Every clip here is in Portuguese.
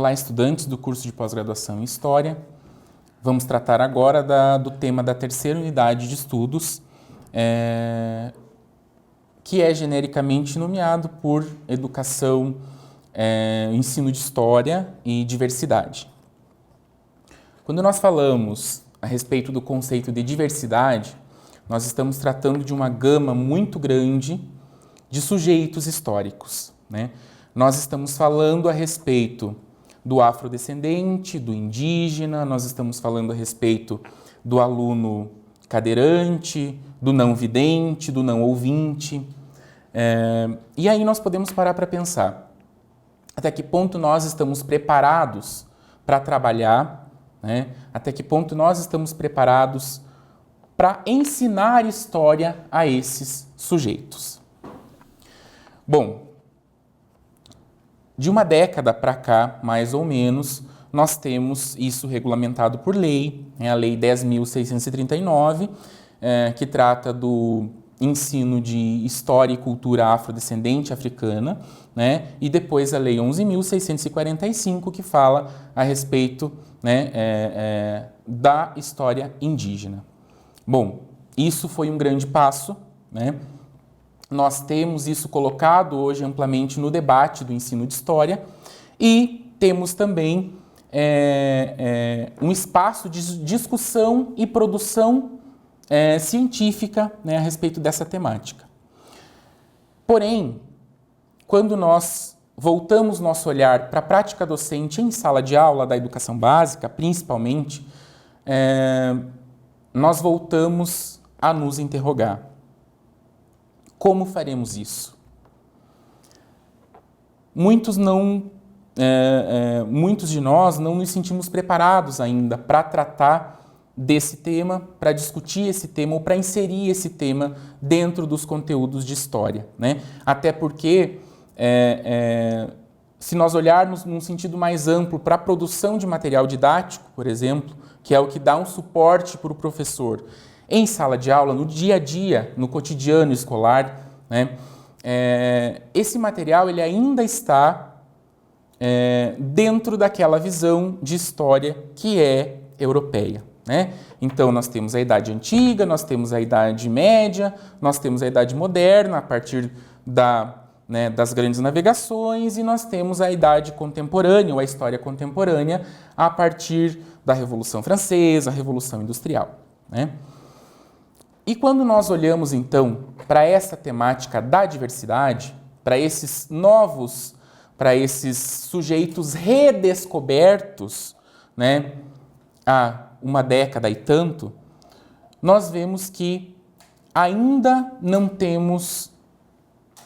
Olá, estudantes do curso de pós-graduação em História. Vamos tratar agora do tema da terceira unidade de estudos, que é genericamente nomeado por educação, ensino de história e diversidade. Quando nós falamos a respeito do conceito de diversidade, nós estamos tratando de uma gama muito grande de sujeitos históricos, né? Nós estamos falando a respeito do afrodescendente, do indígena, nós estamos falando a respeito do aluno cadeirante, do não vidente, do não ouvinte. E aí nós podemos parar para pensar até que ponto nós estamos preparados para trabalhar, né? Até que ponto nós estamos preparados para ensinar história a esses sujeitos. Bom, de uma década para cá, mais ou menos, nós temos isso regulamentado por lei, a Lei 10.639, que trata do ensino de história e cultura afrodescendente africana, né? E depois a Lei 11.645, que fala a respeito, né, da história indígena. Bom, isso foi um grande passo, né? Nós temos isso colocado hoje amplamente no debate do ensino de história e temos também um espaço de discussão e produção científica, né, a respeito dessa temática. Porém, quando nós voltamos nosso olhar para a prática docente em sala de aula da educação básica, principalmente, nós voltamos a nos interrogar. Como faremos isso? Muitos de nós não nos sentimos preparados ainda para tratar desse tema, para discutir esse tema ou para inserir esse tema dentro dos conteúdos de história, né? Até porque, se nós olharmos num sentido mais amplo para a produção de material didático, por exemplo, que é o que dá um suporte para o professor em sala de aula, no dia a dia, no cotidiano escolar, né? Esse material ele ainda está dentro daquela visão de história que é europeia, né? Então, nós temos a Idade Antiga, nós temos a Idade Média, nós temos a Idade Moderna, a partir das grandes navegações, e nós temos a Idade Contemporânea, ou a História Contemporânea, a partir da Revolução Francesa, a Revolução Industrial, né? E quando nós olhamos, então, para essa temática da diversidade, para esses sujeitos redescobertos, né, há uma década e tanto, nós vemos que ainda não temos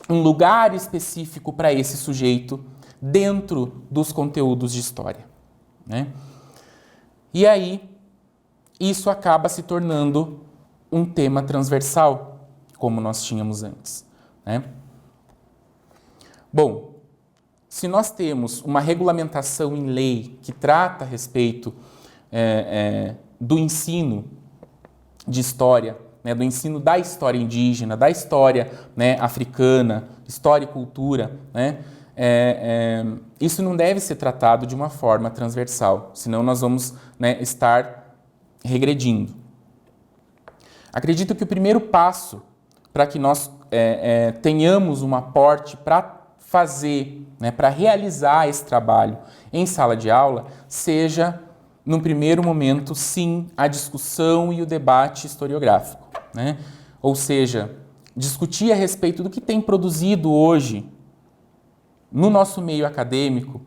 um lugar específico para esse sujeito dentro dos conteúdos de história, né? E aí, isso acaba se tornando um tema transversal, como nós tínhamos antes, né? Bom, se nós temos uma regulamentação em lei que trata a respeito do ensino de história, né, do ensino da história indígena, da história, né, africana, história e cultura, né, isso não deve ser tratado de uma forma transversal, senão nós vamos, né, estar regredindo. Acredito que o primeiro passo para que nós tenhamos um aporte para fazer, né, para realizar esse trabalho em sala de aula, seja, no primeiro momento, sim, a discussão e o debate historiográfico, né? Ou seja, discutir a respeito do que tem produzido hoje no nosso meio acadêmico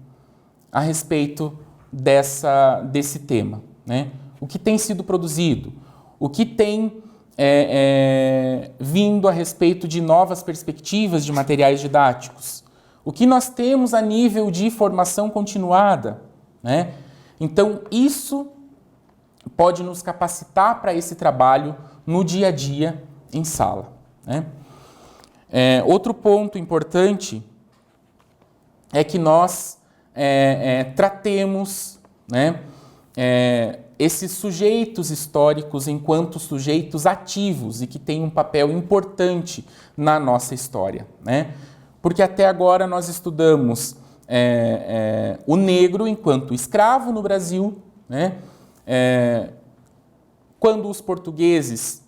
a respeito desse tema, né? O que tem sido produzido, o que tem vindo a respeito de novas perspectivas de materiais didáticos, o que nós temos a nível de formação continuada, né? Então, isso pode nos capacitar para esse trabalho no dia a dia em sala, né? Outro ponto importante é que nós tratemos, né, esses sujeitos históricos enquanto sujeitos ativos e que têm um papel importante na nossa história, né? Porque até agora nós estudamos o negro enquanto escravo no Brasil, né? Quando os portugueses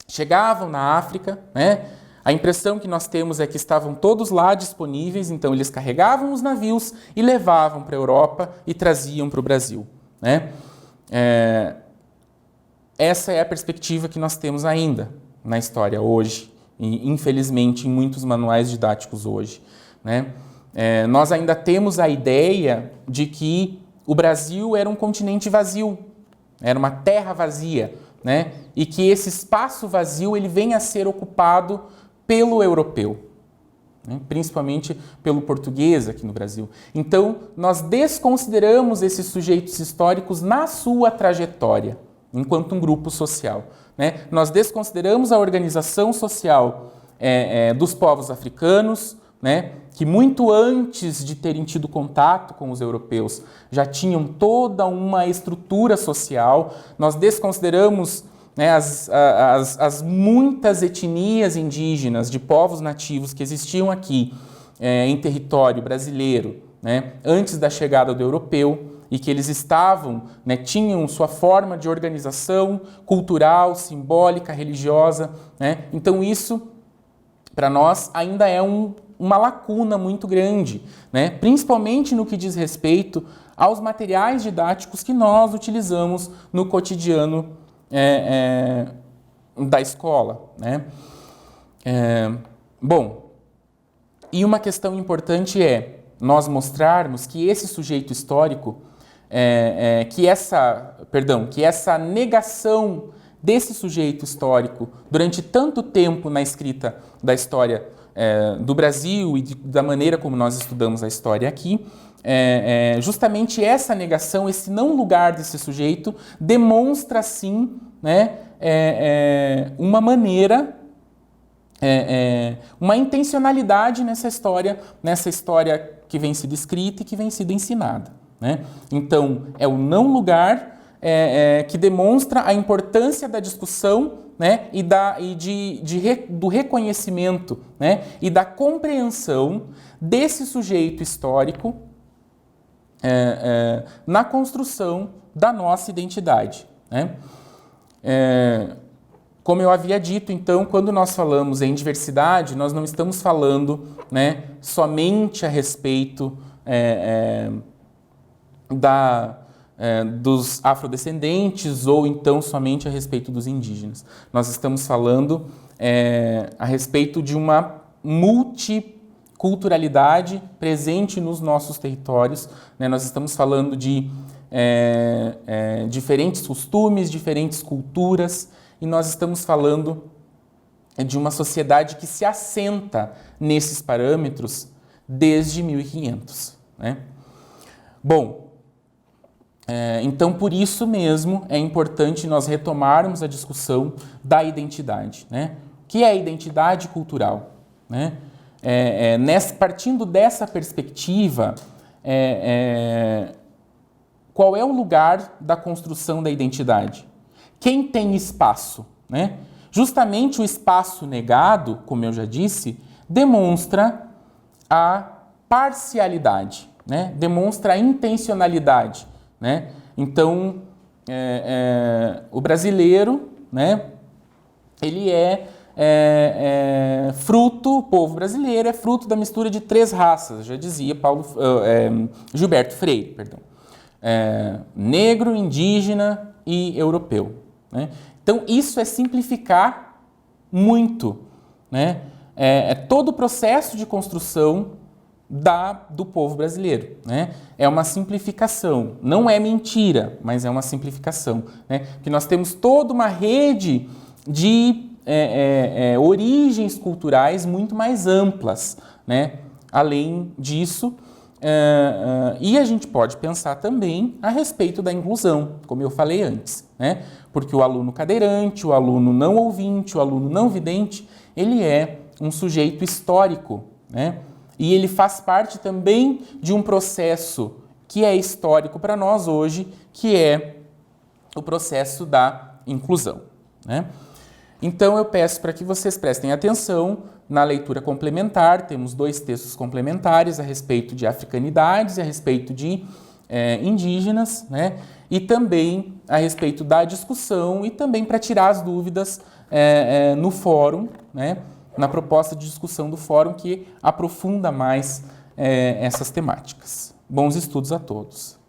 chegavam na África, né? A impressão que nós temos é que estavam todos lá disponíveis, então eles carregavam os navios e levavam para a Europa e traziam para o Brasil, né? Essa é a perspectiva que nós temos ainda na história hoje, e infelizmente em muitos manuais didáticos hoje, né? Nós ainda temos a ideia de que o Brasil era um continente vazio, era uma terra vazia, né? E que esse espaço vazio ele vem a ser ocupado pelo europeu, né? Principalmente pelo português aqui no Brasil. Então, nós desconsideramos esses sujeitos históricos na sua trajetória, enquanto um grupo social, né? Nós desconsideramos a organização social dos povos africanos, né? Que muito antes de terem tido contato com os europeus já tinham toda uma estrutura social. Nós desconsideramos, né, as muitas etnias indígenas de povos nativos que existiam aqui em território brasileiro, né, antes da chegada do europeu, e que eles estavam, né, tinham sua forma de organização cultural, simbólica, religiosa, né? Então isso, para nós, ainda é uma lacuna muito grande, né? Principalmente no que diz respeito aos materiais didáticos que nós utilizamos no cotidiano da escola, né? Bom, e uma questão importante é nós mostrarmos que esse sujeito histórico, que essa negação desse sujeito histórico durante tanto tempo na escrita da história do Brasil e da maneira como nós estudamos a história aqui, justamente essa negação, esse não lugar desse sujeito, demonstra, sim, né, uma maneira, uma intencionalidade nessa história que vem sido escrita e que vem sido ensinada, né? Então, é o não lugar que demonstra a importância da discussão, né, do reconhecimento, né, e da compreensão desse sujeito histórico na construção da nossa identidade, né? Como eu havia dito, então, quando nós falamos em diversidade, nós não estamos falando, né, somente a respeito dos afrodescendentes ou então somente a respeito dos indígenas. Nós estamos falando a respeito de uma multiculturalidade presente nos nossos territórios, né? Nós estamos falando de diferentes costumes, diferentes culturas, e nós estamos falando de uma sociedade que se assenta nesses parâmetros desde 1500, né? Bom, então, por isso mesmo, é importante nós retomarmos a discussão da identidade, né? O que é a identidade cultural, né? Partindo dessa perspectiva, qual é o lugar da construção da identidade? Quem tem espaço, né? Justamente o espaço negado, como eu já disse, demonstra a parcialidade, né? Demonstra a intencionalidade, né? Então, o brasileiro, né, ele fruto, o povo brasileiro é fruto da mistura de 3 raças, já dizia Gilberto Freire, perdão. Negro, indígena e europeu, né? Então, isso é simplificar muito, né? Todo o processo de construção do povo brasileiro, né? É uma simplificação, não é mentira, mas é uma simplificação, né? Que nós temos toda uma rede de origens culturais muito mais amplas, né? Além disso, e a gente pode pensar também a respeito da inclusão, como eu falei antes, né? Porque o aluno cadeirante, o aluno não ouvinte, o aluno não vidente, ele é um sujeito histórico, né? E ele faz parte também de um processo que é histórico para nós hoje, que é o processo da inclusão, né? Então, eu peço para que vocês prestem atenção na leitura complementar. Temos 2 textos complementares a respeito de africanidades e a respeito de indígenas, né? E também a respeito da discussão e também para tirar as dúvidas no fórum, né? Na proposta de discussão do fórum que aprofunda mais essas temáticas. Bons estudos a todos!